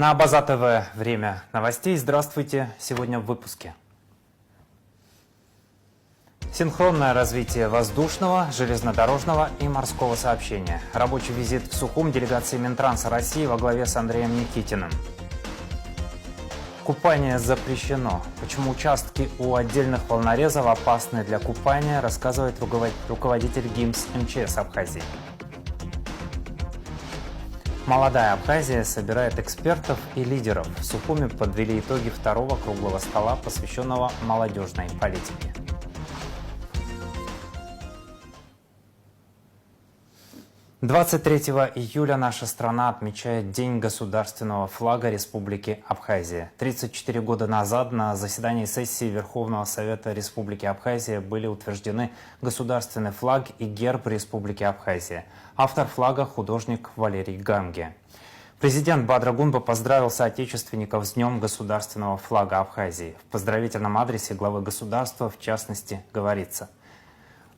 На Абаза ТВ время новостей. Здравствуйте. Сегодня в выпуске. Синхронное развитие воздушного, железнодорожного и морского сообщения. Рабочий визит в Сухум делегации Минтранса России во главе с Андреем Никитиным. Купание запрещено. Почему участки у отдельных волнорезов опасны для купания, рассказывает руководитель ГИМС МЧС Абхазии. Молодая Абхазия собирает экспертов и лидеров. В Сухуме подвели итоги второго круглого стола, посвященного молодежной политике. – 23 июля наша страна отмечает День государственного флага Республики Абхазия. 34 года назад на заседании сессии Верховного Совета Республики Абхазия были утверждены государственный флаг и герб Республики Абхазия. Автор флага – художник Валерий Гамге. Президент Бадра Гунба поздравил соотечественников с Днем государственного флага Абхазии. В поздравительном адресе главы государства, в частности, говорится: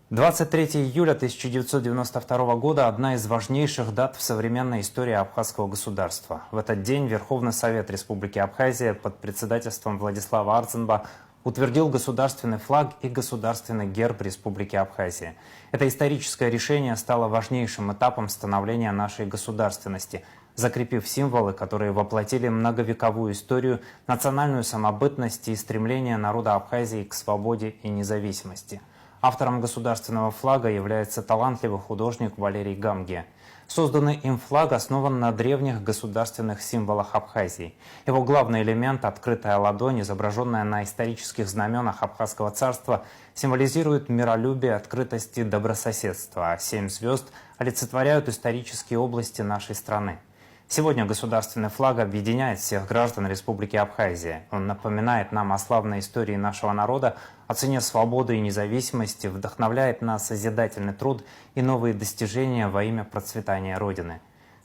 23 июля 1992 года – одна из важнейших дат в современной истории абхазского государства. В этот день Верховный Совет Республики Абхазия под председательством Владислава Арцинба утвердил государственный флаг и государственный герб Республики Абхазия. Это историческое решение стало важнейшим этапом становления нашей государственности, закрепив символы, которые воплотили многовековую историю, национальную самобытность и стремление народа Абхазии к свободе и независимости. Автором государственного флага является талантливый художник Валерий Гамге. Созданный им флаг основан на древних государственных символах Абхазии. Его главный элемент – открытая ладонь, изображенная на исторических знаменах Абхазского царства, символизирует миролюбие, открытость и добрососедство, а 7 звезд олицетворяют исторические области нашей страны. Сегодня государственный флаг объединяет всех граждан Республики Абхазия. Он напоминает нам о славной истории нашего народа, о цене свободы и независимости, вдохновляет на созидательный труд и новые достижения во имя процветания Родины.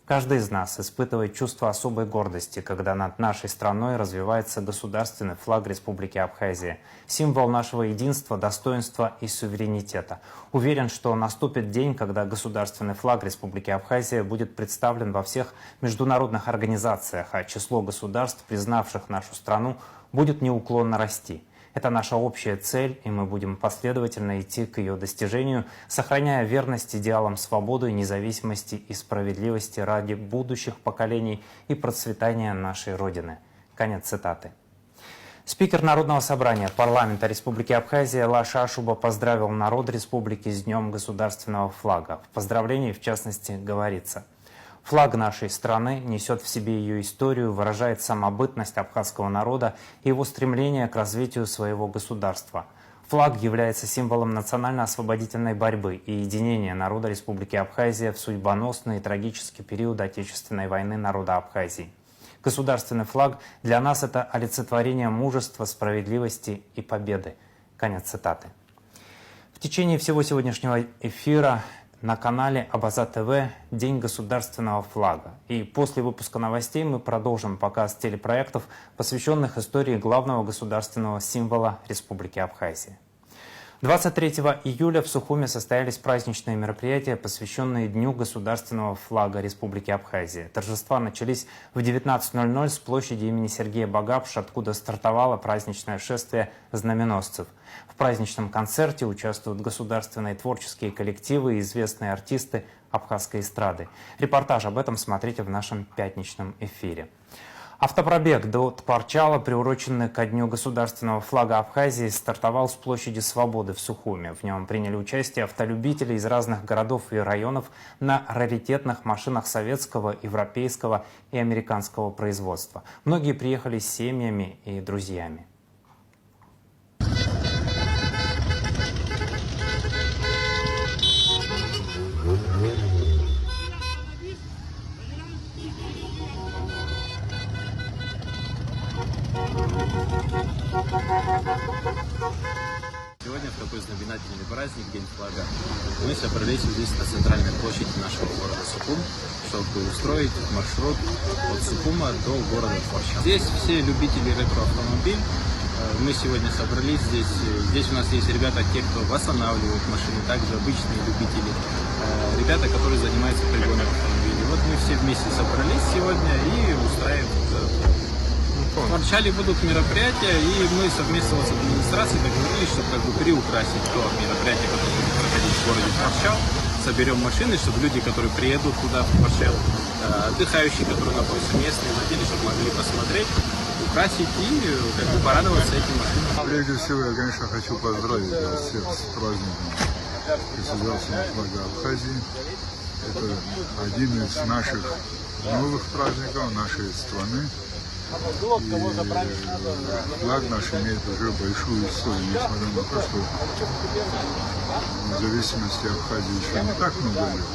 Каждый из нас испытывает чувство особой гордости, когда над нашей страной развивается государственный флаг Республики Абхазия, символ нашего единства, достоинства и суверенитета. Уверен, что наступит день, когда государственный флаг Республики Абхазия будет представлен во всех международных организациях, а число государств, признавших нашу страну, будет неуклонно расти. Это наша общая цель, и мы будем последовательно идти к ее достижению, сохраняя верность идеалам свободы, независимости и справедливости ради будущих поколений и процветания нашей Родины. Конец цитаты. Спикер Народного собрания парламента Республики Абхазия Лаша Ашуба поздравил народ республики с Днем государственного флага. В поздравлении, в частности, говорится: флаг нашей страны несет в себе ее историю, выражает самобытность абхазского народа и его стремление к развитию своего государства. Флаг является символом национально-освободительной борьбы и единения народа Республики Абхазия в судьбоносный и трагический период Отечественной войны народа Абхазии. Государственный флаг для нас – это олицетворение мужества, справедливости и победы. Конец цитаты. В течение всего сегодняшнего эфира на канале Абаза ТВ День государственного флага. И после выпуска новостей мы продолжим показ телепроектов, посвященных истории главного государственного символа Республики Абхазия. 23 июля в Сухуме состоялись праздничные мероприятия, посвященные Дню государственного флага Республики Абхазия. Торжества начались в 19:00 с площади имени Сергея Багапша, откуда стартовало праздничное шествие знаменосцев. В праздничном концерте участвуют государственные творческие коллективы и известные артисты абхазской эстрады. Репортаж об этом смотрите в нашем пятничном эфире. Автопробег до Тпарчала, приуроченный ко Дню государственного флага Абхазии, стартовал с площади Свободы в Сухуме. В нем приняли участие автолюбители из разных городов и районов на раритетных машинах советского, европейского и американского производства. Многие приехали с семьями и друзьями. Сегодня в такой знаменательный праздник, День флага, мы собрались здесь на центральной площади нашего города Сухум, чтобы устроить маршрут от Сухума до города Тпарчал. Здесь все любители ретро-автомобилей. Мы сегодня собрались здесь у нас есть ребята, те, кто восстанавливают машины, также обычные любители, ребята, которые занимаются пригоном автомобилей. Вот мы все вместе собрались сегодня и устраиваем В Арчале будут мероприятия, и мы совместно с администрацией договорились, чтобы как бы приукрасить то мероприятие, которое будет проходить в городе Порчал. Соберем машины, чтобы люди, которые приедут туда, в Порчал, отдыхающие, которые находятся местные, жители, чтобы могли посмотреть, украсить и как бы порадоваться этим машинам. Прежде всего, я, конечно, хочу поздравить вас всех с праздником государственного флага Абхазии. Это один из наших новых праздников нашей страны. И флаг наш имеет уже большую историю, несмотря на то, что независимости Абхазии еще не так много лет.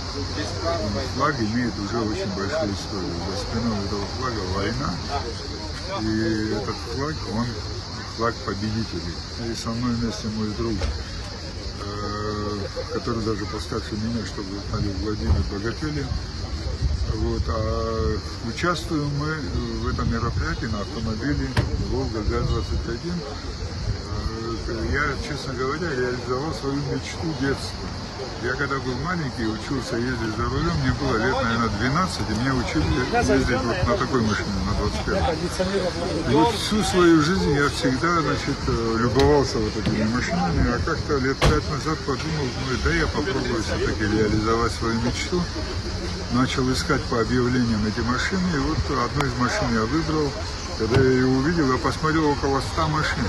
Но флаг имеет уже очень большую историю. За спиной этого флага война. И этот флаг, он флаг победителей. И со мной вместе мой друг, который даже постарше меня, чтобы знали, Владимир Богателев. Вот, а участвуем мы в этом мероприятии на автомобиле Волга ГАЗ-21. Я, честно говоря, реализовал свою мечту детства. Я когда был маленький, учился ездить за рулем, мне было лет, наверное, 12, и меня учили ездить вот на такой машине, на 25. И вот всю свою жизнь я всегда, значит, любовался вот этими машинами, а как-то лет 5 назад подумал, ну да, я попробую все-таки реализовать свою мечту. Начал искать по объявлениям эти машины, и вот одну из машин я выбрал. Когда я ее увидел, я посмотрел около 100 машин.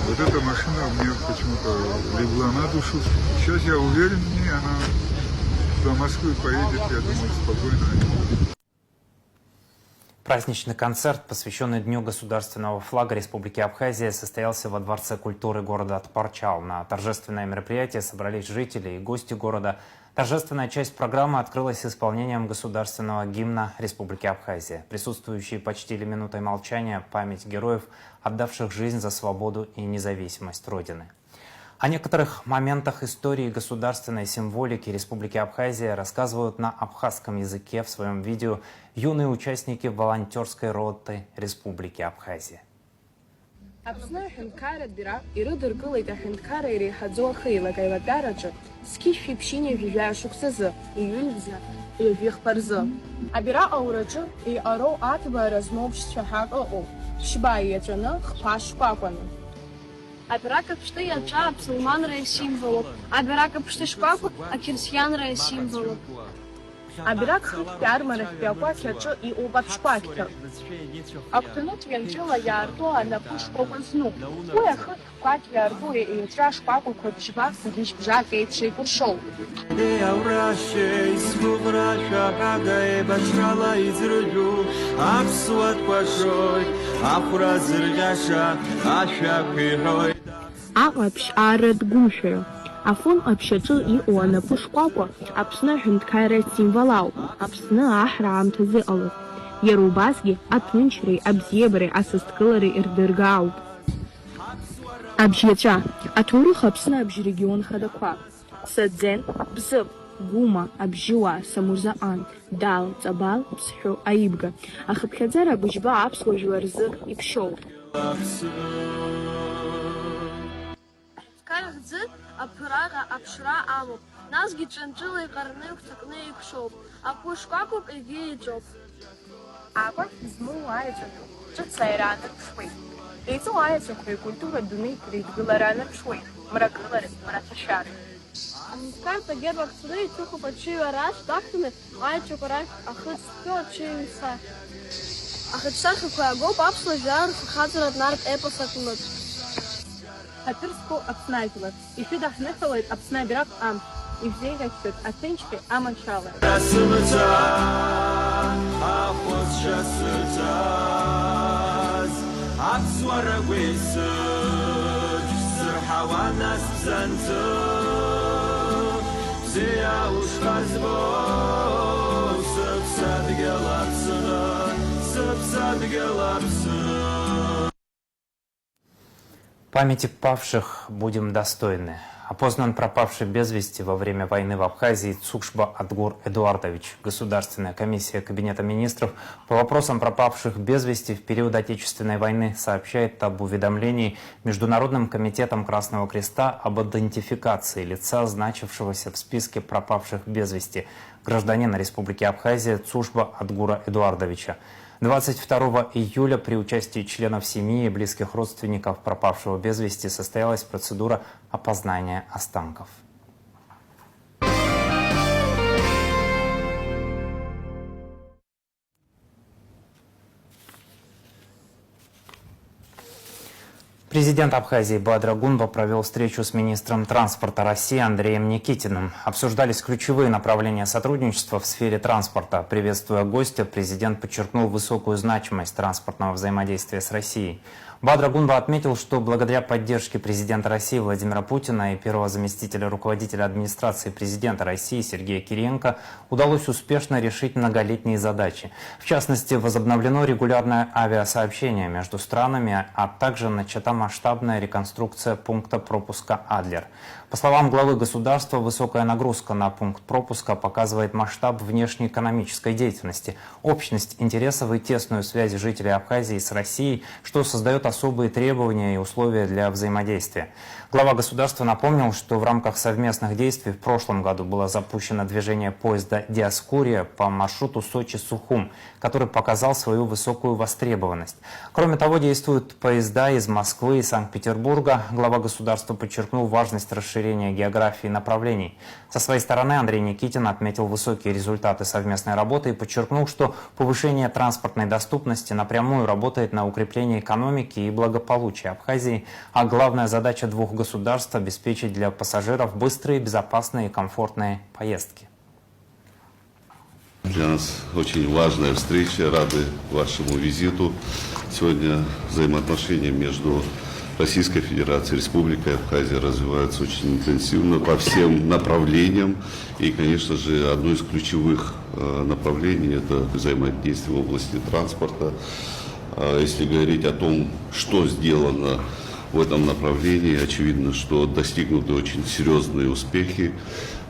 Вот эта машина мне почему-то легла на душу. Сейчас я уверен, она до Москвы поедет, я думаю, спокойно. Праздничный концерт, посвященный Дню государственного флага Республики Абхазия, состоялся во Дворце культуры города Порчал. На торжественное мероприятие собрались жители и гости города. Торжественная часть программы открылась исполнением государственного гимна Республики Абхазия. Присутствующие почтили минутой молчания память героев, отдавших жизнь за свободу и независимость Родины. О некоторых моментах истории и государственной символики Республики Абхазия рассказывают на абхазском языке в своем видео юные участники волонтерской роты Республики Абхазия. Аԥсны аҳәынҭқарратә бюро ирыдыркылеит аҳәынҭқарра иреиҳаӡоу ахеилак аилатәараҿы зқьышәи ԥшьыни жәажәаҩ шықәсазы, иҩынтәӡа, ҩажәихԥа рзы. Абюро аураҿы еиҟароу аҭбаара змоу ԥшьцәа ҳәак ыҟоуп, ԥшьбаа иаҵәаны, хԥа шкәакәаны. Абюрак аԥшҭы иаҵәа аԥсылманра исимволуп, абюрак аԥшҭы шкәакәа ақьырсианра исимволуп. Абюрак хыхьтәи армарахьтәи акәакь аҿы иҟоуп аԥшқәакьҭа. Агәҭанытә ҩанҵәыла иаарту анапы шкәакәа знуп. Уи ахыҭ кәакь иаарту еҵәа шкәакәақәа ԥшьбак гьежьбжак еиԥш еикәыршоуп. Аҟаԥшь ааратә гәымшәаҩ. Афон ҟаԥшь аҿы иҟоу анапы шкәакәа Аԥсны аҳәынҭқарратә символ ауп, Аԥсны аҳра аамҭазы иҟалаз. Иара убасгьы аҭынчреи, абзиабареи, асасдкылареи ирдырга ауп. Абжьиаҵәа, аҭоурых Аԥсны абжьрегион хадақәа. Саӡен, Бзыԥ, Гәыма, Абжьыуаа, Самурзаҟан, Дал, Ҵабал, Ԥсҳәы, Аибга. Ахыԥхьаӡара абыжьба аԥсуа жәлар рзы иԥшьоуп. Аҳәынҭқарра аԥыраҟа аԥшра амоуп, насгьы ҿынҿыла иҟарны ихәҭакны еиԥшоуп, ақәы шкәакәак егьи еиҿоуп. Акәакь змоу аеҵәақәа ҿыц аира анарԥшуеит. Еиҵоу аеҵәақәа икультура дунеитә реидгылара анарԥшуеит, мрагылареи, мраҭашәареи. Аҳәынҭқарратә агерб ахцаны иҭыхуп аҽыҩара ашә дахҭаны аеҵәақәа рахь ахыҵ-ҭҳәо аҽыҩса. Ахаҿсахьақәа иаагоуп аԥсуа жәлар рфырхаҵаратә нартә епос аҟнытә. Ҳаҭыр зқәу Аԥсны ажәлар, ишәыдаҳныҳәалоит Аԥсны абираҟ амш, ишәзеиӷьашьҭоит аҭынчреи аманшәалареи. Памяти павших будем достойны. Опознан пропавший без вести во время войны в Абхазии Цукшба Адгур Эдуардович. Государственная комиссия Кабинета министров по вопросам пропавших без вести в период Отечественной войны сообщает об уведомлении Международным комитетом Красного Креста об идентификации лица, значившегося в списке пропавших без вести, гражданина Республики Абхазия Цукшба Адгура Эдуардовича. 22 июля при участии членов семьи и близких родственников пропавшего без вести состоялась процедура опознания останков. Президент Абхазии Бадыр Гунба провел встречу с министром транспорта России Андреем Никитиным. Обсуждались ключевые направления сотрудничества в сфере транспорта. Приветствуя гостя, президент подчеркнул высокую значимость транспортного взаимодействия с Россией. Бадыр Гунба отметил, что благодаря поддержке президента России Владимира Путина и первого заместителя руководителя администрации президента России Сергея Кириенко удалось успешно решить многолетние задачи. В частности, возобновлено регулярное авиасообщение между странами, а также начата масштабная реконструкция пункта пропуска «Адлер». По словам главы государства, высокая нагрузка на пункт пропуска показывает масштаб внешнеэкономической деятельности, общность интересов и тесную связь жителей Абхазии с Россией, что создает особые требования и условия для взаимодействия. Глава государства напомнил, что в рамках совместных действий в прошлом году было запущено движение поезда «Диаскурия» по маршруту Сочи-Сухум, который показал свою высокую востребованность. Кроме того, действуют поезда из Москвы и Санкт-Петербурга. Глава государства подчеркнул важность расширения географии направлений. Со своей стороны Андрей Никитин отметил высокие результаты совместной работы и подчеркнул, что повышение транспортной доступности напрямую работает на укрепление экономики и благополучия Абхазии, а главная задача двух государств – обеспечить для пассажиров быстрые, безопасные и комфортные поездки. Для нас очень важная встреча, рады вашему визиту. Сегодня взаимоотношения между Российской Федерацией и Республикой Абхазия развиваются очень интенсивно по всем направлениям. И, конечно же, одно из ключевых направлений – это взаимодействие в области транспорта. Если говорить о том, что сделано в этом направлении, очевидно, что достигнуты очень серьезные успехи.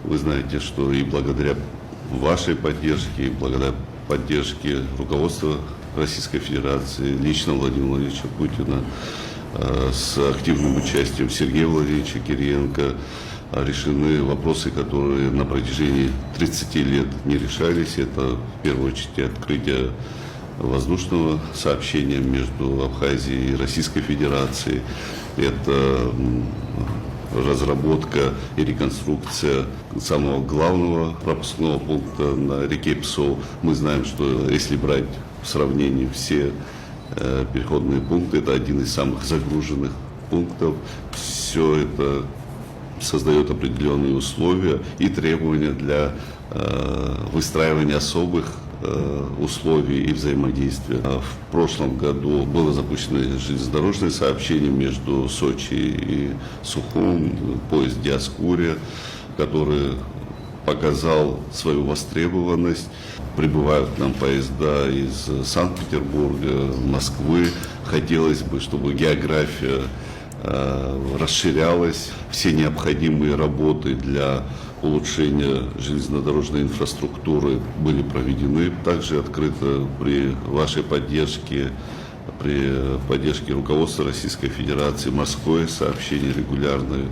Вы знаете, что и благодаря вашей поддержке, и благодаря поддержке руководства Российской Федерации, лично Владимира Владимировича Путина, с активным участием Сергея Владимировича Кириенко, решены вопросы, которые на протяжении 30 лет не решались. Это, в первую очередь, открытие воздушного сообщения между Абхазией и Российской Федерацией. Это разработка и реконструкция самого главного пропускного пункта на реке Псо. Мы знаем, что если брать в сравнении все переходные пункты, это один из самых загруженных пунктов. Все это создает определенные условия и требования для выстраивания особых условий и взаимодействия. В прошлом году было запущено железнодорожное сообщение между Сочи и Сухум, поезд «Диаскурия», который показал свою востребованность. Прибывают к нам поезда из Санкт-Петербурга, Москвы. Хотелось бы, чтобы география расширялась, все необходимые работы для улучшения железнодорожной инфраструктуры были проведены. Также открыто при вашей поддержке, при поддержке руководства Российской Федерации морское сообщение регулярное.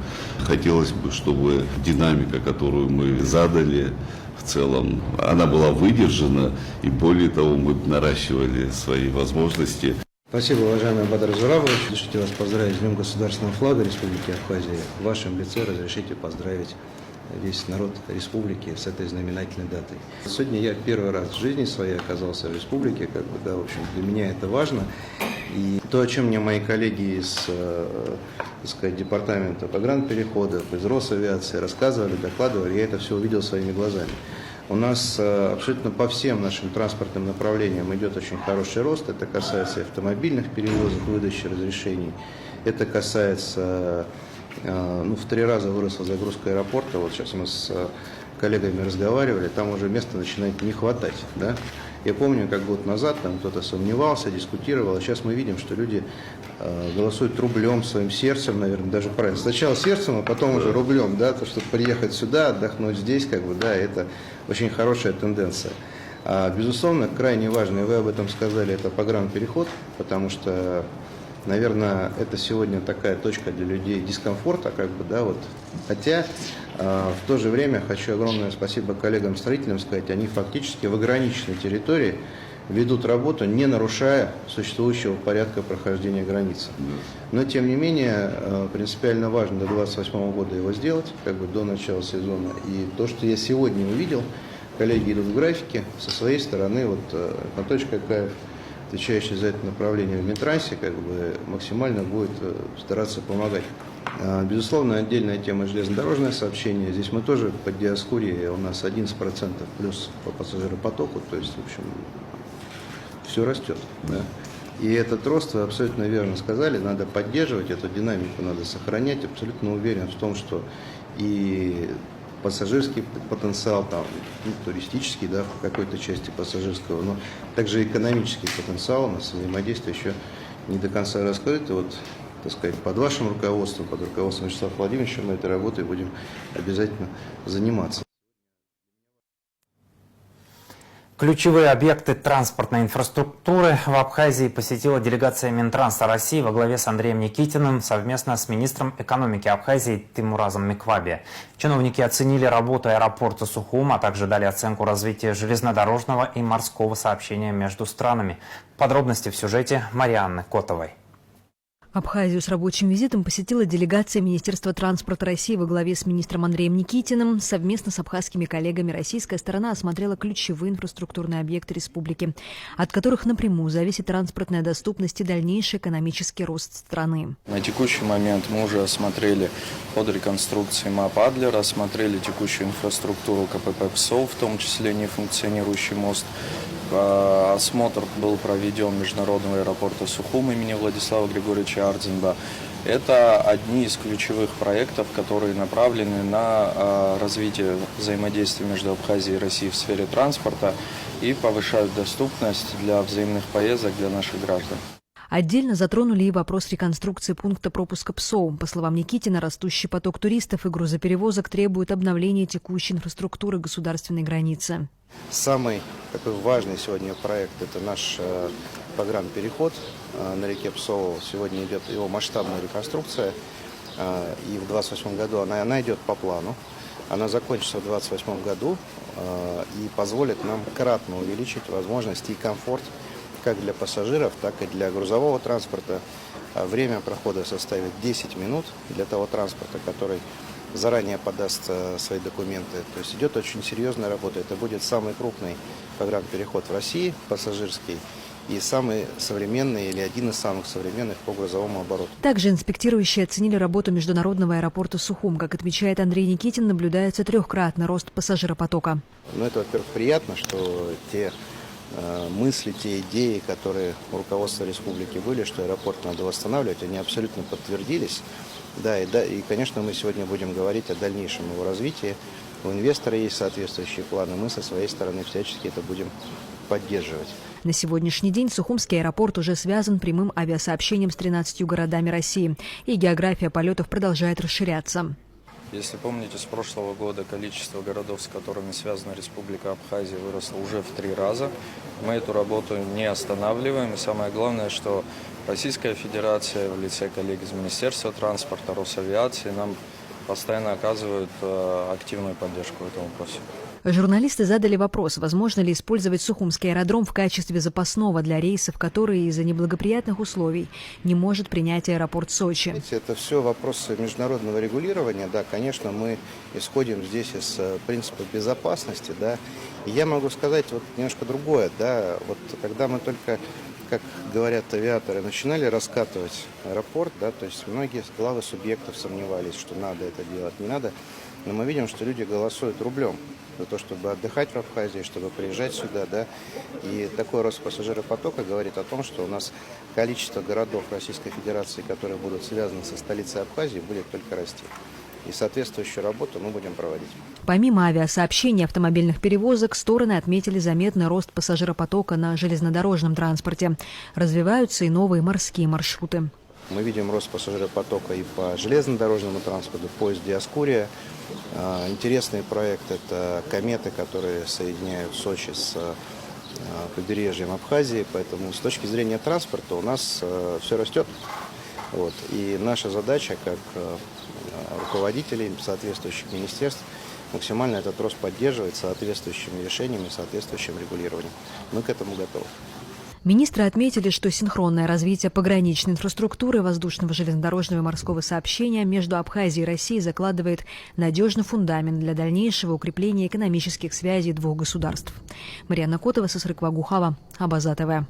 Хотелось бы, чтобы динамика, которую мы задали, в целом, она была выдержана, и более того, мы наращивали свои возможности. Спасибо, уважаемый Бадыр Зурабович. Разрешите вас поздравить с Днем государственного флага Республики Абхазия. В вашем лице разрешите поздравить весь народ республики с этой знаменательной датой. Сегодня я первый раз в жизни своей оказался в республике, в общем, для меня это важно. И то, о чем мне мои коллеги из, департамента погранпереходов, из Росавиации рассказывали, докладывали, я это все увидел своими глазами. У нас абсолютно по всем нашим транспортным направлениям идет очень хороший рост. Это касается автомобильных перевозок, выдачи разрешений. Это касается, в 3 раза выросла загрузка аэропорта. Вот сейчас мы с коллегами разговаривали, там уже места начинает не хватать. Да? Я помню, как год назад там кто-то сомневался, дискутировал, а сейчас мы видим, что люди голосуют рублем, своим сердцем, наверное, даже правильно. Сначала сердцем, а потом уже рублем, да, то, чтобы приехать сюда, отдохнуть здесь, это очень хорошая тенденция. Безусловно, крайне важно, и вы об этом сказали, это погранпереход, потому что, наверное, это сегодня такая точка для людей дискомфорта, Хотя, в то же время хочу огромное спасибо коллегам-строителям сказать, они фактически в ограниченной территории ведут работу, не нарушая существующего порядка прохождения границы. Но, тем не менее, принципиально важно до 2028 года его сделать, как бы до начала сезона. И то, что я сегодня увидел, коллеги идут в графике, со своей стороны, вот Анатолий Какаев, отвечающий за это направление в Минтрансе, как бы максимально будет стараться помогать. Безусловно, отдельная тема железнодорожное сообщение. Здесь мы тоже по Диаскурии, у нас 11% плюс по пассажиропотоку, то есть, в общем, все растет. Да? И этот рост, вы абсолютно верно сказали, надо поддерживать, эту динамику надо сохранять. Абсолютно уверен в том, что и пассажирский потенциал, там, туристический, да, в какой-то части пассажирского, но также экономический потенциал у нас взаимодействие еще не до конца раскрыт. И вот, так сказать, под вашим руководством, под руководством Вячеслава Владимировича мы этой работой будем обязательно заниматься. Ключевые объекты транспортной инфраструктуры в Абхазии посетила делегация Минтранса России во главе с Андреем Никитиным совместно с министром экономики Абхазии Тимуразом Микваби. Чиновники оценили работу аэропорта Сухум, а также дали оценку развития железнодорожного и морского сообщения между странами. Подробности в сюжете Марианны Котовой. Абхазию с рабочим визитом посетила делегация Министерства транспорта России во главе с министром Андреем Никитиным. Совместно с абхазскими коллегами российская сторона осмотрела ключевые инфраструктурные объекты республики, от которых напрямую зависит транспортная доступность и дальнейший экономический рост страны. На текущий момент мы уже осмотрели ход реконструкции МАП Адлера, осмотрели текущую инфраструктуру КПП ПСО, в том числе нефункционирующий мост. Осмотр был проведен международного аэропорта Сухум имени Владислава Григорьевича Ардзинба. Это одни из ключевых проектов, которые направлены на развитие взаимодействия между Абхазией и Россией в сфере транспорта и повышают доступность для взаимных поездок для наших граждан. Отдельно затронули и вопрос реконструкции пункта пропуска ПСО. По словам Никитина, растущий поток туристов и грузоперевозок требует обновления текущей инфраструктуры государственной границы. Самый такой важный сегодня проект – это наш программ-переход на реке Псово. Сегодня идет его масштабная реконструкция, и в 2028 году она идет по плану. Она закончится в 2028 году и позволит нам кратно увеличить возможности и комфорт как для пассажиров, так и для грузового транспорта. Время прохода составит 10 минут для того транспорта, который заранее подаст свои документы. То есть идет очень серьезная работа. Это будет самый крупный программ-переход в России, пассажирский, и самый современный или один из самых современных по грузовому обороту. Также инспектирующие оценили работу международного аэропорта Сухум. Как отмечает Андрей Никитин, наблюдается трехкратный рост пассажиропотока. Это, во-первых, приятно, что те мысли, те идеи, которые у руководства республики были, что аэропорт надо восстанавливать, они абсолютно подтвердились. И, конечно, мы сегодня будем говорить о дальнейшем его развитии. У инвестора есть соответствующие планы. Мы со своей стороны всячески это будем поддерживать. На сегодняшний день Сухумский аэропорт уже связан прямым авиасообщением с 13 городами России, и география полетов продолжает расширяться. Если помните, с прошлого года количество городов, с которыми связана Республика Абхазия, выросло уже в 3 раза. Мы эту работу не останавливаем. И самое главное, что Российская Федерация в лице коллег из Министерства транспорта, Росавиации нам постоянно оказывают активную поддержку в этом вопросе. Журналисты задали вопрос, возможно ли использовать Сухумский аэродром в качестве запасного для рейсов, которые из-за неблагоприятных условий не может принять аэропорт Сочи. Это все вопросы международного регулирования. Да, конечно, мы исходим здесь из принципа безопасности. Да. И я могу сказать вот немножко другое. Да. Вот когда мы только, как говорят авиаторы, начинали раскатывать аэропорт, да, то есть многие главы субъектов сомневались, что надо это делать, не надо. Но мы видим, что люди голосуют рублем за то, чтобы отдыхать в Абхазии, чтобы приезжать сюда, да. И такой рост пассажиропотока говорит о том, что у нас количество городов Российской Федерации, которые будут связаны со столицей Абхазии, будет только расти. И соответствующую работу мы будем проводить. Помимо авиасообщения и автомобильных перевозок, стороны отметили заметный рост пассажиропотока на железнодорожном транспорте. Развиваются и новые морские маршруты. Мы видим рост пассажиропотока и по железнодорожному транспорту, поезд Диаскурия. Интересный проект – это кометы, которые соединяют Сочи с побережьем Абхазии. Поэтому с точки зрения транспорта у нас все растет. И наша задача, как руководителей соответствующих министерств, максимально этот рост поддерживать соответствующими решениями, соответствующим регулированием. Мы к этому готовы. Министры отметили, что синхронное развитие пограничной инфраструктуры, воздушного, железнодорожного и морского сообщения между Абхазией и Россией закладывает надежный фундамент для дальнейшего укрепления экономических связей двух государств. Марьяна Котова, Сосрык Вагухава, Абаза ТВ.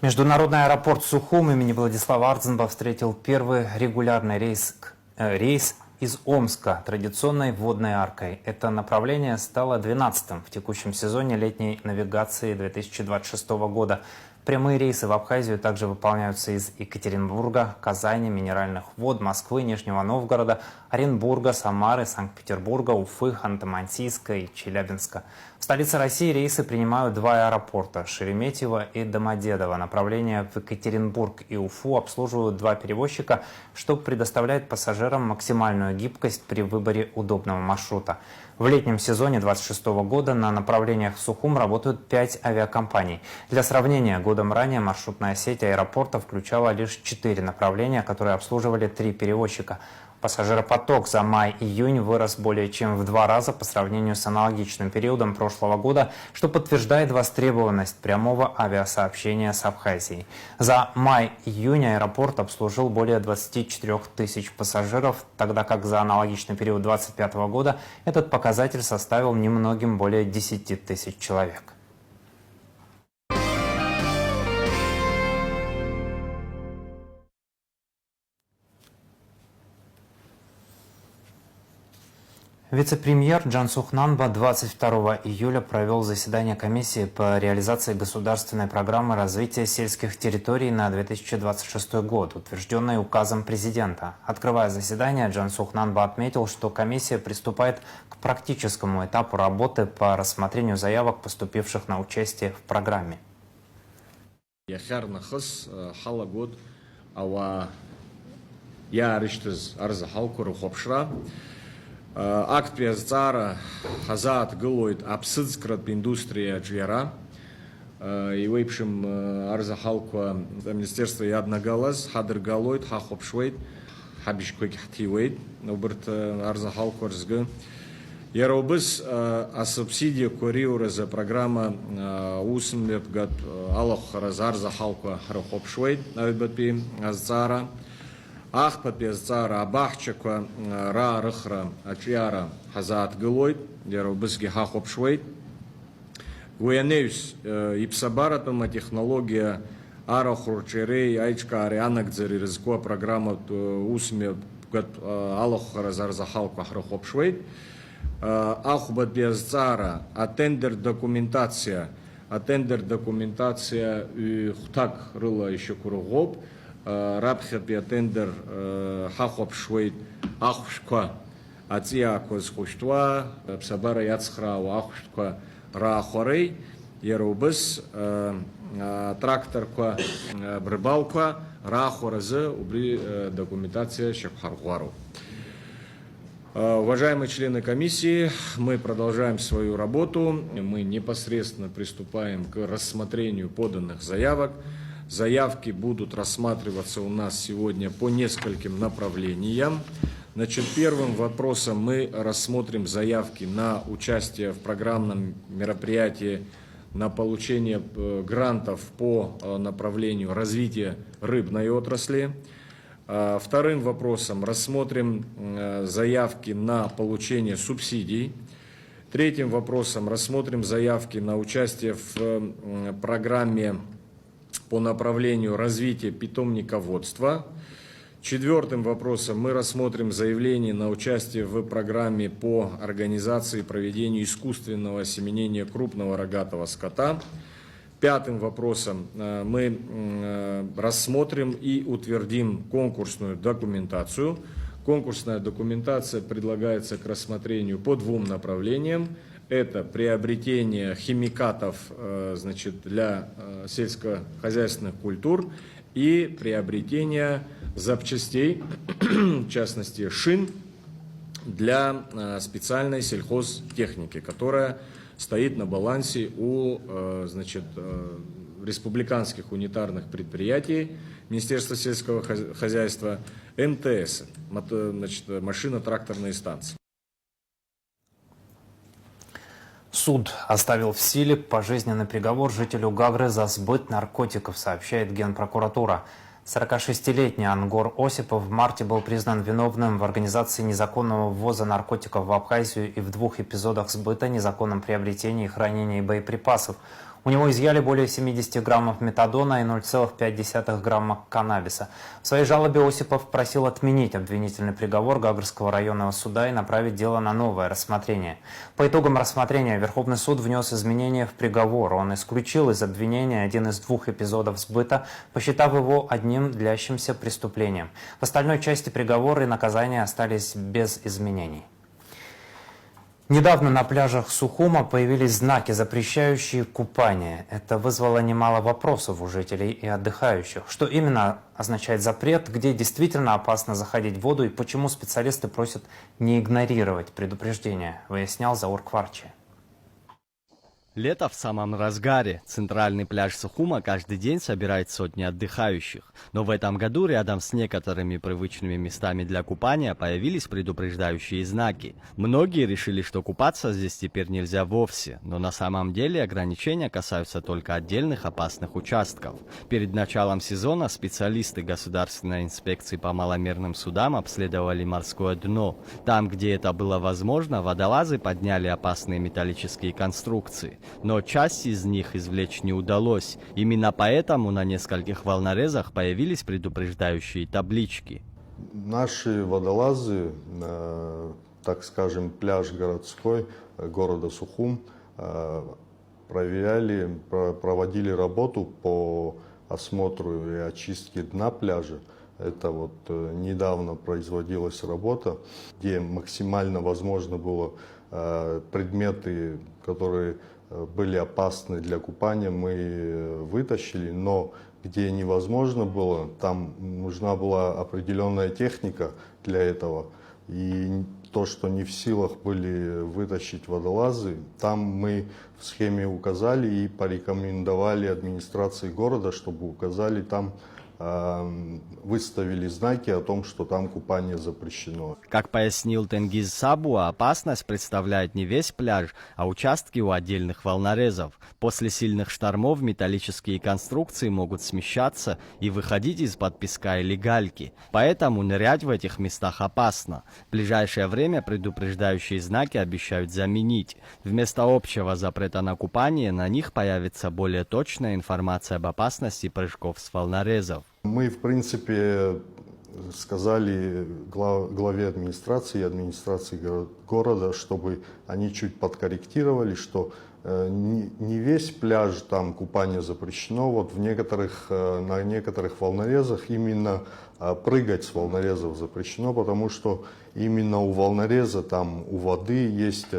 Международный аэропорт Сухум имени Владислава Ардзенба встретил первый регулярный рейс из Омска традиционной водной аркой. Это направление стало 12-м в текущем сезоне летней навигации 2026 года. Прямые рейсы в Абхазию также выполняются из Екатеринбурга, Казани, Минеральных вод, Москвы, Нижнего Новгорода, Оренбурга, Самары, Санкт-Петербурга, Уфы, Ханты-Мансийска и Челябинска. В столице России рейсы принимают два аэропорта – Шереметьево и Домодедово. Направления в Екатеринбург и Уфу обслуживают два перевозчика, что предоставляет пассажирам максимальную гибкость при выборе удобного маршрута. В летнем сезоне 2026 года на направлениях в Сухум работают 5 авиакомпаний. Для сравнения, годом ранее маршрутная сеть аэропорта включала лишь 4 направления, которые обслуживали 3 перевозчика. Пассажиропоток за май-июнь вырос более чем в 2 раза по сравнению с аналогичным периодом прошлого года, что подтверждает востребованность прямого авиасообщения с Абхазией. За май-июнь аэропорт обслужил более 24 тысяч пассажиров, тогда как за аналогичный период 2025 года этот показатель составил немногим более 10 тысяч человек. Вице-премьер Джансух Нанба 22 июля провел заседание комиссии по реализации государственной программы развития сельских территорий на 2026 год, утвержденной указом президента. Открывая заседание, Джансух Нанба отметил, что комиссия приступает к практическому этапу работы по рассмотрению заявок, поступивших на участие в программе. Акт пиазцара хазат гылоид абсыцкрат индустрия джера. И вейпшим арзахалква министерство яднагалаз хадр галоид хахопшвейд хабишквек хтивейд уберт арзахалква рзг. Яробыс а субсидия кориура за программа усмет гад алох арзахалква хахопшвейд навибатпи азцара. Ахпа пиазцара абахчаква ра рыхра ачиара хазаат гылойд, яробысги хахопшвейд. Гуянеюс ипсабаратама технология арахурчерей айчка арианагдзари рызкова программа усме гад алохара зарзахалква храхопшвейд. Ахуба пиазцара атендер документация хтак рыла еще куругоп. Рабхат биатендер хахопшвейд ахушква ациакоз хуштва псабара яцхрау ахушква рахорей яробыс тракторква брыбалква рахоразы убри документация шапхаргуару. Уважаемые члены комиссии, мы продолжаем свою работу. Мы непосредственно приступаем к рассмотрению поданных заявок. Заявки будут рассматриваться у нас сегодня по нескольким направлениям. Значит, первым вопросом мы рассмотрим заявки на участие в программном мероприятии на получение грантов по направлению развития рыбной отрасли. Вторым вопросом рассмотрим заявки на получение субсидий. Третьим вопросом рассмотрим заявки на участие в программе по направлению развития питомниководства. Четвертым вопросом мы рассмотрим заявление на участие в программе по организации и проведению искусственного осеменения крупного рогатого скота. Пятым вопросом мы рассмотрим и утвердим конкурсную документацию. Конкурсная документация предлагается к рассмотрению по 2 направлениям. Это приобретение химикатов, значит, для сельскохозяйственных культур и приобретение запчастей, в частности шин, для специальной сельхозтехники, которая стоит на балансе у, значит, республиканских унитарных предприятий Министерства сельского хозяйства, МТС, машино-тракторные станции. Суд оставил в силе пожизненный приговор жителю Гагры за сбыт наркотиков, сообщает Генпрокуратура. 46-летний Ангор Осипов в марте был признан виновным в организации незаконного ввоза наркотиков в Абхазию и в 2 эпизодах сбыта, незаконном приобретении и хранении боеприпасов. У него изъяли более 70 граммов метадона и 0,5 грамма каннабиса. В своей жалобе Осипов просил отменить обвинительный приговор Гагрского районного суда и направить дело на новое рассмотрение. По итогам рассмотрения Верховный суд внес изменения в приговор. Он исключил из обвинения один из 2 эпизодов сбыта, посчитав его одним длящимся преступлением. В остальной части приговора и наказания остались без изменений. Недавно на пляжах Сухума появились знаки, запрещающие купание. Это вызвало немало вопросов у жителей и отдыхающих. Что именно означает запрет, где действительно опасно заходить в воду и почему специалисты просят не игнорировать предупреждения, выяснял Заур Кварчи. Лето в самом разгаре. Центральный пляж Сухума каждый день собирает сотни отдыхающих. Но в этом году рядом с некоторыми привычными местами для купания появились предупреждающие знаки. Многие решили, что купаться здесь теперь нельзя вовсе. Но на самом деле ограничения касаются только отдельных опасных участков. Перед началом сезона специалисты Государственной инспекции по маломерным судам обследовали морское дно. Там, где это было возможно, водолазы подняли опасные металлические конструкции. Но часть из них извлечь не удалось. Именно поэтому на нескольких волнорезах появились предупреждающие таблички. Наши водолазы, так скажем, пляж городской города Сухум, проводили работу по осмотру и очистке дна пляжа. Это вот недавно производилась работа, где максимально возможно было предметы, которые были опасны для купания, мы вытащили, но где невозможно было, там нужна была определенная техника для этого. И то, что не в силах были вытащить водолазы, там мы в схеме указали и порекомендовали администрации города, чтобы указали там, выставили знаки о том, что там купание запрещено. Как пояснил Тенгиз Сабуа, опасность представляет не весь пляж, а участки у отдельных волнорезов. После сильных штормов металлические конструкции могут смещаться и выходить из-под песка или гальки. Поэтому нырять в этих местах опасно. В ближайшее время предупреждающие знаки обещают заменить. Вместо общего запрета на купание на них появится более точная информация об опасности прыжков с волнорезов. Мы, в принципе, сказали главе администрации и администрации города, чтобы они чуть подкорректировали, что не весь пляж там купание запрещено. Вот на некоторых волнорезах именно прыгать с волнорезов запрещено, потому что именно у волнореза, там у воды есть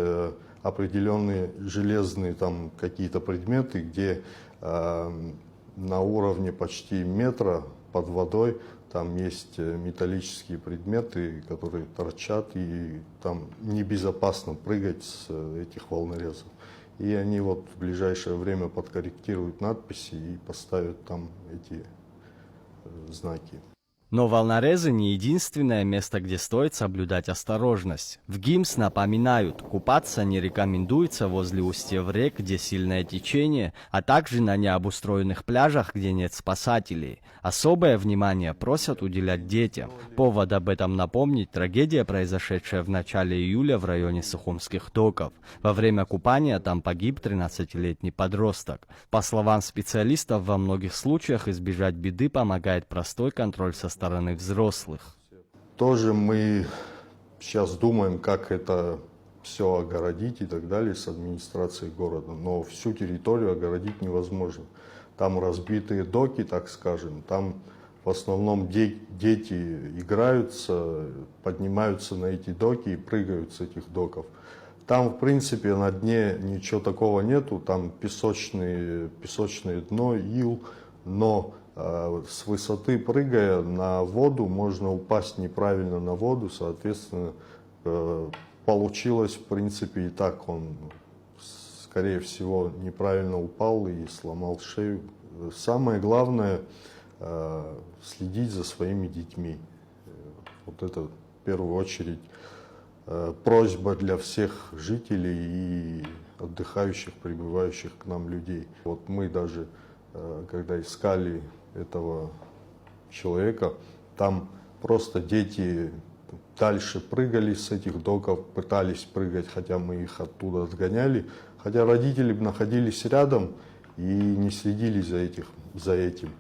определенные железные там какие-то предметы, где на уровне почти метра под водой там есть металлические предметы, которые торчат, и там небезопасно прыгать с этих волнорезов. И они вот в ближайшее время подкорректируют надписи и поставят там эти знаки. Но волнорезы не единственное место, где стоит соблюдать осторожность. В ГИМС напоминают, купаться не рекомендуется возле устьев рек, где сильное течение, а также на необустроенных пляжах, где нет спасателей. Особое внимание просят уделять детям. Повод об этом напомнить — трагедия, произошедшая в начале июля в районе Сухумских доков. Во время купания там погиб 13-летний подросток. По словам специалистов, во многих случаях избежать беды помогает простой контроль со стороны взрослых. Тоже мы сейчас думаем, как это все огородить и так далее с администрацией города, но всю территорию огородить невозможно. Там разбитые доки, так скажем, там в основном дети играются, поднимаются на эти доки и прыгают с этих доков. Там, в принципе, на дне ничего такого нету, там песочное дно, ил, но с высоты прыгая на воду, можно упасть неправильно на воду, соответственно, получилось, в принципе, и так он, скорее всего, неправильно упал и сломал шею, самое главное следить за своими детьми. Вот это в первую очередь просьба для всех жителей и отдыхающих, прибывающих к нам людей. Вот мы даже, когда искали этого человека, там просто дети дальше прыгали с этих доков, пытались прыгать, хотя мы их оттуда отгоняли, хотя родители находились рядом и не следили за этим.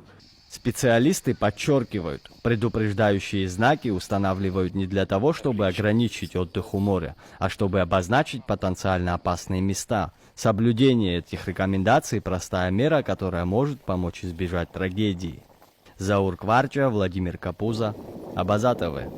Специалисты подчеркивают, предупреждающие знаки устанавливают не для того, чтобы ограничить отдых у моря, а чтобы обозначить потенциально опасные места. Соблюдение этих рекомендаций – простая мера, которая может помочь избежать трагедии. Заур Кварча, Владимир Капуза, Абаза ТВ.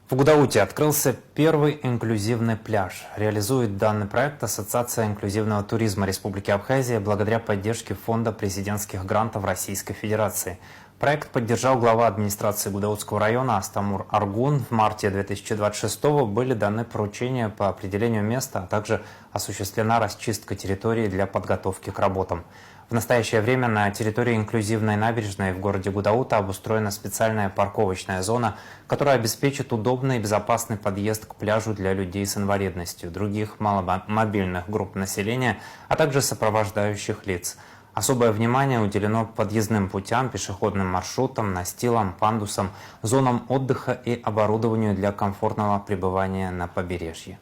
В Гудауте открылся первый инклюзивный пляж. Реализует данный проект Ассоциация инклюзивного туризма Республики Абхазия благодаря поддержке Фонда президентских грантов Российской Федерации. Проект поддержал глава администрации Гудаутского района Астамур Аргун. В марте 2026 были даны поручения по определению места, а также осуществлена расчистка территории для подготовки к работам. В настоящее время на территории инклюзивной набережной в городе Гудаута обустроена специальная парковочная зона, которая обеспечит удобный и безопасный подъезд к пляжу для людей с инвалидностью, других маломобильных групп населения, а также сопровождающих лиц. Особое внимание уделено подъездным путям, пешеходным маршрутам, настилам, пандусам, зонам отдыха и оборудованию для комфортного пребывания на побережье.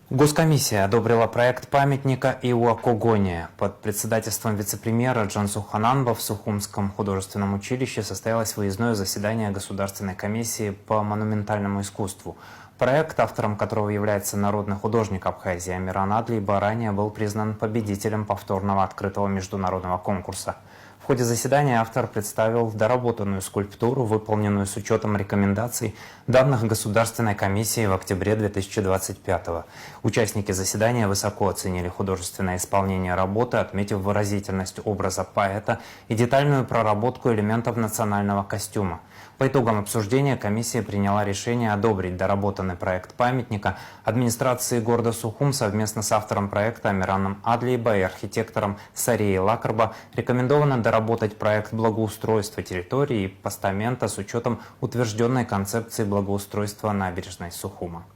Госкомиссия одобрила проект памятника Иуакогония. Под председательством вице-премьера Джансу Хананба в Сухумском художественном училище состоялось выездное заседание Государственной комиссии по монументальному искусству. Проект, автором которого является народный художник Абхазии Амиран Адлиба, ранее был признан победителем повторного открытого международного конкурса. В ходе заседания автор представил доработанную скульптуру, выполненную с учетом рекомендаций, данных Государственной комиссии в октябре 2025 года. Участники заседания высоко оценили художественное исполнение работы, отметив выразительность образа поэта и детальную проработку элементов национального костюма. По итогам обсуждения комиссия приняла решение одобрить доработанный проект памятника. Администрации города Сухум совместно с автором проекта Амираном Адлиба и архитектором Сарией Лакарба рекомендовано доработать проект благоустройства территории и постамента с учетом утвержденной концепции благоустройства набережной Сухума.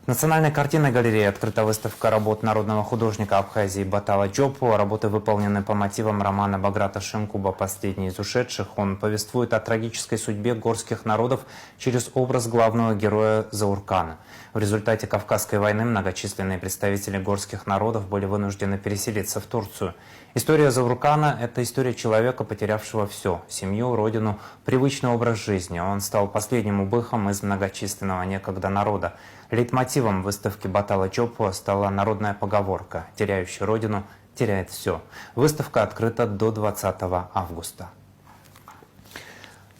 В Национальной картинной галерее открыта выставка работ народного художника Абхазии Батала Джопу. Работы выполнены по мотивам романа Баграта Шимкуба «Последний из ушедших». Он повествует о трагической судьбе горских народов через образ главного героя Зауркана. В результате Кавказской войны многочисленные представители горских народов были вынуждены переселиться в Турцию. История Зауркана – это история человека, потерявшего все – семью, родину, привычный образ жизни. Он стал последним убыхом из многочисленного некогда народа. Лейтмотивом выставки Батала Джопу стала народная поговорка «Теряющий родину теряет все». Выставка открыта до 20 августа.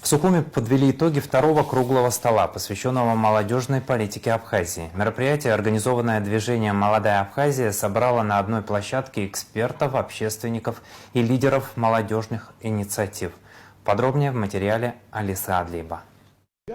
В Сухуме подвели итоги второго круглого стола, посвященного молодежной политике Абхазии. Мероприятие, организованное движением «Молодая Абхазия», собрало на одной площадке экспертов, общественников и лидеров молодежных инициатив. Подробнее в материале Алисы Адлиба.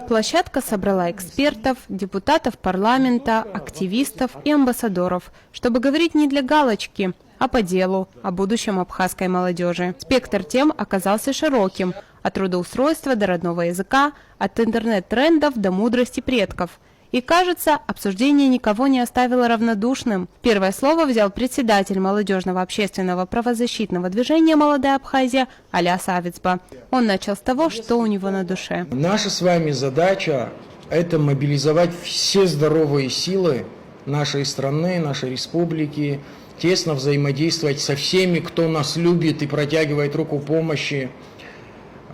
Площадка собрала экспертов, депутатов парламента, активистов и амбассадоров, чтобы говорить не для галочки, а по делу, о будущем абхазской молодежи. Спектр тем оказался широким – от трудоустройства до родного языка, от интернет-трендов до мудрости предков. И, кажется, обсуждение никого не оставило равнодушным. Первое слово взял председатель молодежного общественного правозащитного движения «Молодая Абхазия» Аляс Авицба. Он начал с того, что у него на душе. Наша с вами задача – это мобилизовать все здоровые силы нашей страны, нашей республики, тесно взаимодействовать со всеми, кто нас любит и протягивает руку помощи,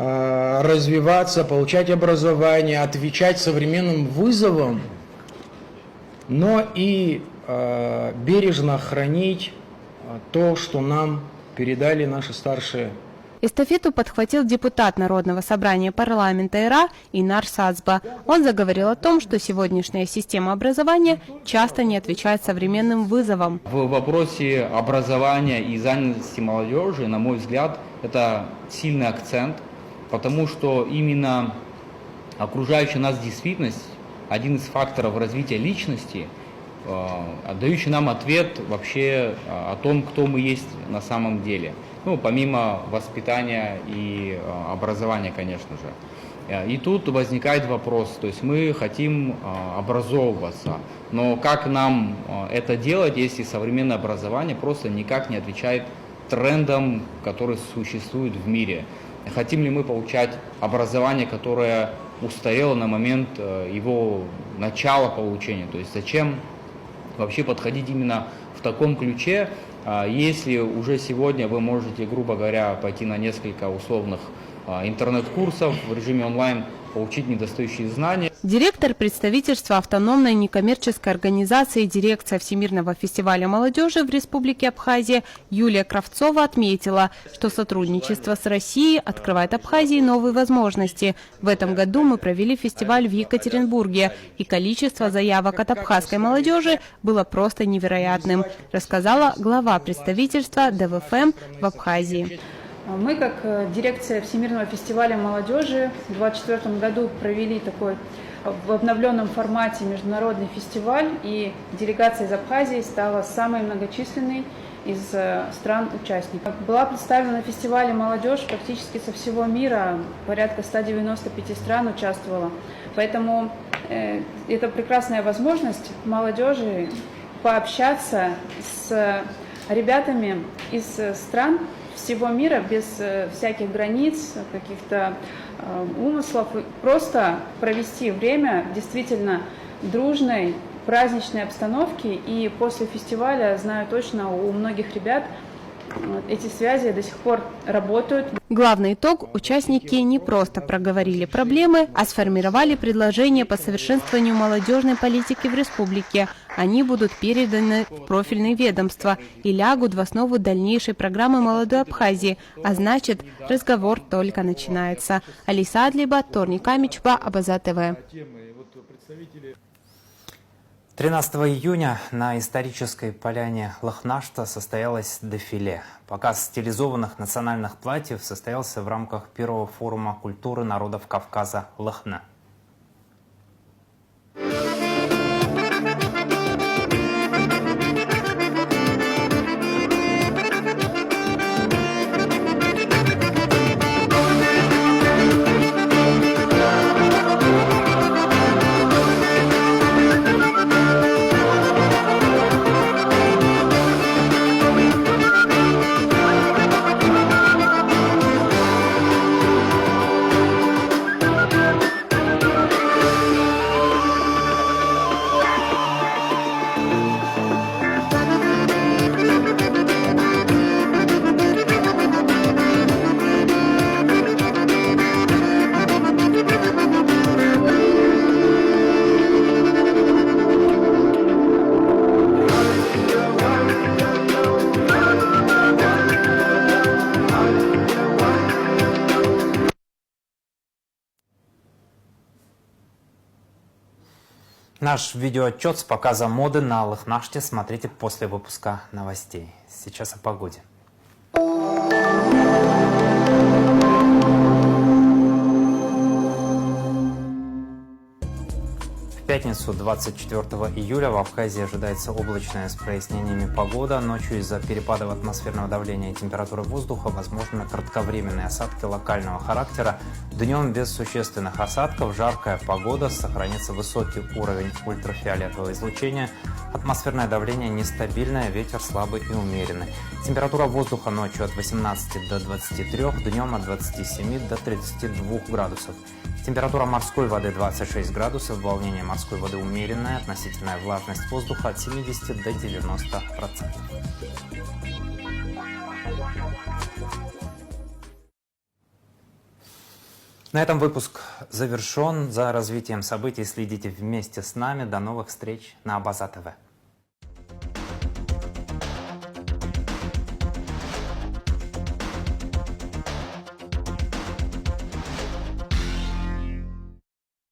развиваться, получать образование, отвечать современным вызовам, но и бережно хранить то, что нам передали наши старшие. Эстафету подхватил депутат Народного собрания парламента ИРА Инар Сацба. Он заговорил о том, что сегодняшняя система образования часто не отвечает современным вызовам. В вопросе образования и занятости молодежи, на мой взгляд, это сильный акцент, потому что именно окружающая нас действительность, один из факторов развития личности, дающий нам ответ вообще о том, кто мы есть на самом деле. Ну, помимо воспитания и образования, конечно же. И тут возникает вопрос, то есть мы хотим образовываться, но как нам это делать, если современное образование просто никак не отвечает трендам, которые существуют в мире? Хотим ли мы получать образование, которое устарело на момент его начала получения? То есть зачем вообще подходить именно в таком ключе, если уже сегодня вы можете, грубо говоря, пойти на несколько условных интернет-курсов в режиме онлайн, получить недостающие знания. Директор представительства автономной некоммерческой организации «Дирекция Всемирного фестиваля молодежи» в Республике Абхазия Юлия Кравцова отметила, что сотрудничество с Россией открывает Абхазии новые возможности. В этом году мы провели фестиваль в Екатеринбурге, и количество заявок от абхазской молодежи было просто невероятным, рассказала глава представительства ДВФМ в Абхазии. Мы, как дирекция Всемирного фестиваля молодежи, в 2024 году провели такой в обновленном формате международный фестиваль, и делегация из Абхазии стала самой многочисленной из стран-участников. Была представлена на фестивале молодежь практически со всего мира, порядка 195 стран участвовала. Поэтому это прекрасная возможность молодежи пообщаться с ребятами из стран всего мира, без всяких границ, каких-то умыслов, просто провести время в действительно дружной, праздничной обстановке. И после фестиваля, знаю точно, у многих ребят эти связи до сих пор работают. Главный итог – участники не просто проговорили проблемы, а сформировали предложения по совершенствованию молодежной политики в республике. Они будут переданы в профильные ведомства и лягут в основу дальнейшей программы «Молодой Абхазии», а значит, разговор только начинается. Алиса Адлиба, Торни Камичба, Абаза ТВ. 13 июня на исторической поляне Лахнашта состоялось дефиле. Показ стилизованных национальных платьев состоялся в рамках первого форума культуры народов Кавказа «Лахна». Наш видеоотчет с показа моды на Лахнаште смотрите после выпуска новостей. Сейчас о погоде. В пятницу 24 июля в Абхазии ожидается облачная с прояснениями погода. Ночью из-за перепадов атмосферного давления и температуры воздуха возможны кратковременные осадки локального характера. Днем без существенных осадков жаркая погода, сохранится высокий уровень ультрафиолетового излучения. Атмосферное давление нестабильное, ветер слабый и умеренный. Температура воздуха ночью от 18 до 23, днем от 27 до 32 градусов. Температура морской воды 26 градусов, волнение морской воды умеренное, относительная влажность воздуха от 70 до 90%. На этом выпуск завершен. За развитием событий следите вместе с нами. До новых встреч на Абаза ТВ.